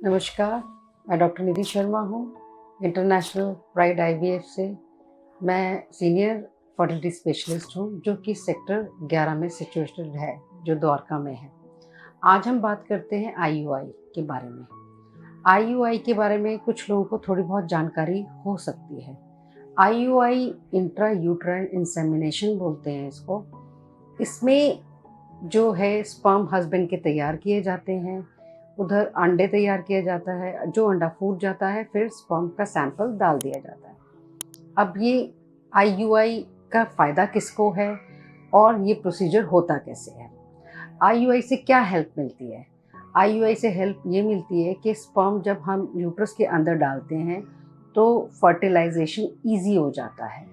नमस्कार, मैं डॉक्टर निधि शर्मा हूँ, इंटरनेशनल प्राइड आईवीएफ से। मैं सीनियर फर्टिलिटी स्पेशलिस्ट हूँ, जो कि सेक्टर 11 में सिचुएटेड है, जो द्वारका में है। आज हम बात करते हैं आईयूआई के बारे में। आईयूआई के बारे में कुछ लोगों को थोड़ी बहुत जानकारी हो सकती है। आईयूआई इंट्रा यूट्राइन इंसेमिनेशन बोलते हैं इसको। इसमें जो है स्पर्म हस्बैंड के तैयार किए जाते हैं, उधर अंडे तैयार किया जाता है, जो अंडा फूट जाता है फिर स्पर्म का सैंपल डाल दिया जाता है। अब ये आईयूआई का फ़ायदा किसको है और ये प्रोसीजर होता कैसे है? आईयूआई से क्या हेल्प मिलती है? आईयूआई से हेल्प ये मिलती है कि स्पर्म जब हम यूट्रस के अंदर डालते हैं तो फर्टिलाइजेशन ईजी हो जाता है।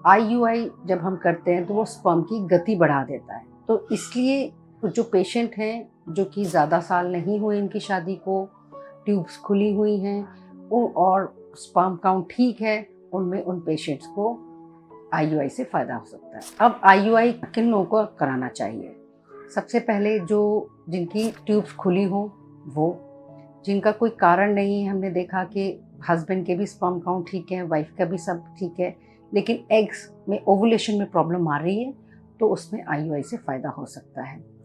आईयूआई जब हम करते हैं तो वो स्पर्म की गति बढ़ा देता है। तो इसलिए जो पेशेंट हैं, जो कि ज़्यादा साल नहीं हुए इनकी शादी को, ट्यूब्स खुली हुई हैं और स्पर्म काउंट ठीक है, उन पेशेंट्स को आईयूआई से फ़ायदा हो सकता है। अब आईयूआई किन लोगों को कराना चाहिए? सबसे पहले जिनकी ट्यूब्स खुली हो, वो जिनका कोई कारण नहीं है। हमने देखा कि हस्बैंड के भी स्पर्म काउंट ठीक है, वाइफ का भी सब ठीक है, लेकिन एग्स में ओवुलेशन में प्रॉब्लम आ रही है, तो उसमें आईयूआई से फ़ायदा हो सकता है।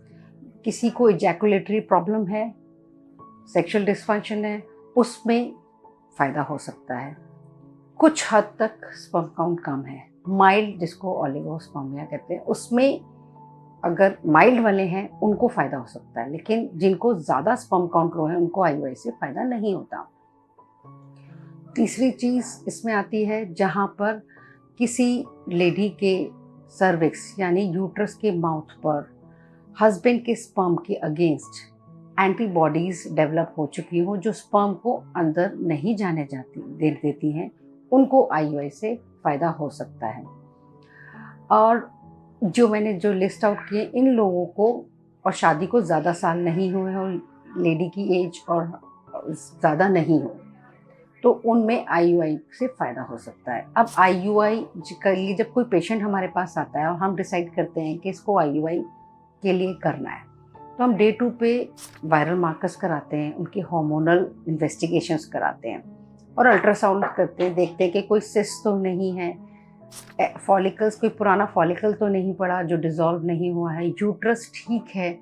किसी को इजैकुलेटरी प्रॉब्लम है, सेक्सुअल डिस्फंक्शन है, उसमें फ़ायदा हो सकता है। कुछ हद तक स्पर्म काउंट कम है, माइल्ड जिसको ओलिगोस्पर्मिया कहते हैं, उसमें अगर माइल्ड वाले हैं उनको फ़ायदा हो सकता है, लेकिन जिनको ज़्यादा स्पर्म काउंट लो है उनको आईयूआई से फ़ायदा नहीं होता। तीसरी चीज़ इसमें आती है, जहाँ पर किसी लेडी के सर्विक्स यानी यूट्रस के माउथ पर हस्बैंड के स्पर्म के अगेंस्ट एंटीबॉडीज़ डेवलप हो चुकी हो, जो स्पर्म को अंदर नहीं जाने देती हैं, उनको आईयूआई से फ़ायदा हो सकता है। और जो मैंने लिस्ट आउट किए, इन लोगों को और शादी को ज़्यादा साल नहीं हुए और लेडी की एज और ज़्यादा नहीं हो, तो उनमें आईयूआई से फ़ायदा हो सकता है। अब आईयूआई के लिए जब कोई पेशेंट हमारे पास आता है और हम डिसाइड करते हैं कि इसको आईयूआई के लिए करना है, तो हम डे 2 पे वायरल मार्कर्स कराते हैं, उनकी हार्मोनल इन्वेस्टिगेशंस कराते हैं और अल्ट्रासाउंड करते हैं, देखते हैं कि कोई सिस्ट तो नहीं है, फॉलिकल्स कोई पुराना फॉलिकल तो नहीं पड़ा जो डिज़ोल्व नहीं हुआ है, यूट्रस ठीक है।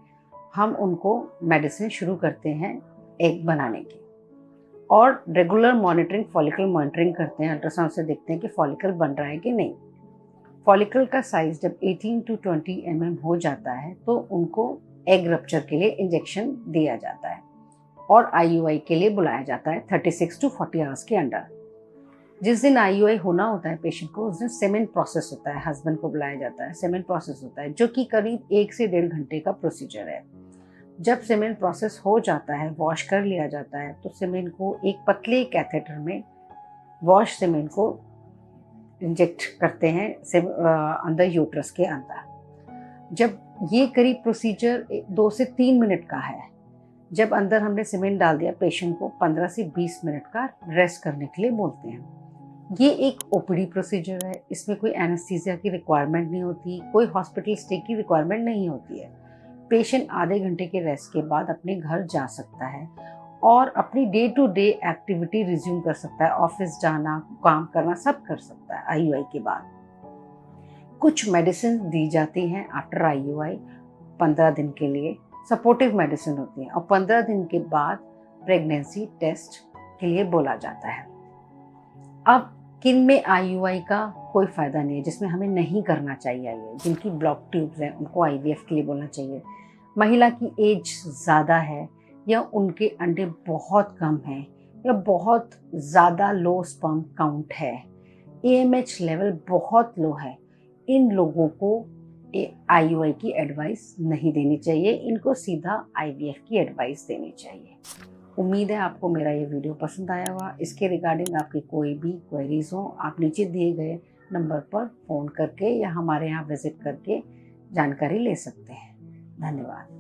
हम उनको मेडिसिन शुरू करते हैं एग बनाने की और रेगुलर मॉनिटरिंग, फॉलिकल मॉनिटरिंग करते हैं। अल्ट्रासाउंड से देखते हैं कि फॉलिकल बन रहा है कि नहीं। फॉलिकल का साइज़ जब 18 to 20 mm हो जाता है तो उनको एग रप्चर के लिए इंजेक्शन दिया जाता है और आईयूआई के लिए बुलाया जाता है 36 to 40 आवर्स के अंदर। जिस दिन आईयूआई होना होता है पेशेंट को, उस दिन सेमेन प्रोसेस होता है, हस्बैंड को बुलाया जाता है, सेमेन प्रोसेस होता है, जो कि करीब 1 से 1.5 घंटे का प्रोसीजर है। जब सेमेन प्रोसेस हो जाता है, वॉश कर लिया जाता है, तो सेमेन को एक पतले कैथेटर में वॉश सेमेन को इंजेक्ट करते हैं अंदर यूट्रस के अंदर। जब ये करीब प्रोसीजर 2 से 3 मिनट का है, जब अंदर हमने सीमेंट डाल दिया, पेशेंट को 15 से 20 मिनट का रेस्ट करने के लिए बोलते हैं। ये एक ओपीडी प्रोसीजर है, इसमें कोई एनेस्थीसिया की रिक्वायरमेंट नहीं होती, कोई हॉस्पिटल स्टे की रिक्वायरमेंट नहीं होती है। पेशेंट आधे घंटे के रेस्ट के बाद अपने घर जा सकता है और अपनी day to day activity resume कर सकता है, ऑफिस जाना, काम करना, सब कर सकता है आईयूआई के बाद। कुछ मेडिसिन दी जाती हैं आफ्टर आईयूआई 15 दिन के लिए, सपोर्टिव मेडिसिन होती हैं, और 15 दिन के बाद प्रेगनेंसी टेस्ट के लिए बोला जाता है। अब किन में आईयूआई का कोई फ़ायदा नहीं है, जिसमें हमें नहीं करना चाहिए आईयूआई? जिनकी ब्लॉक ट्यूब्स हैं उनको आईवीएफ के लिए बोलना चाहिए। महिला की एज ज़्यादा है या उनके अंडे बहुत कम हैं या बहुत ज़्यादा लो स्पर्म काउंट है, एएमएच लेवल बहुत लो है, इन लोगों को आईयूआई की एडवाइस नहीं देनी चाहिए, इनको सीधा आईवीएफ की एडवाइस देनी चाहिए। उम्मीद है आपको मेरा ये वीडियो पसंद आया होगा। इसके रिगार्डिंग आपकी कोई भी क्वेरीज हो, आप नीचे दिए गए नंबर पर फ़ोन करके या हमारे यहाँ विजिट करके जानकारी ले सकते हैं। धन्यवाद।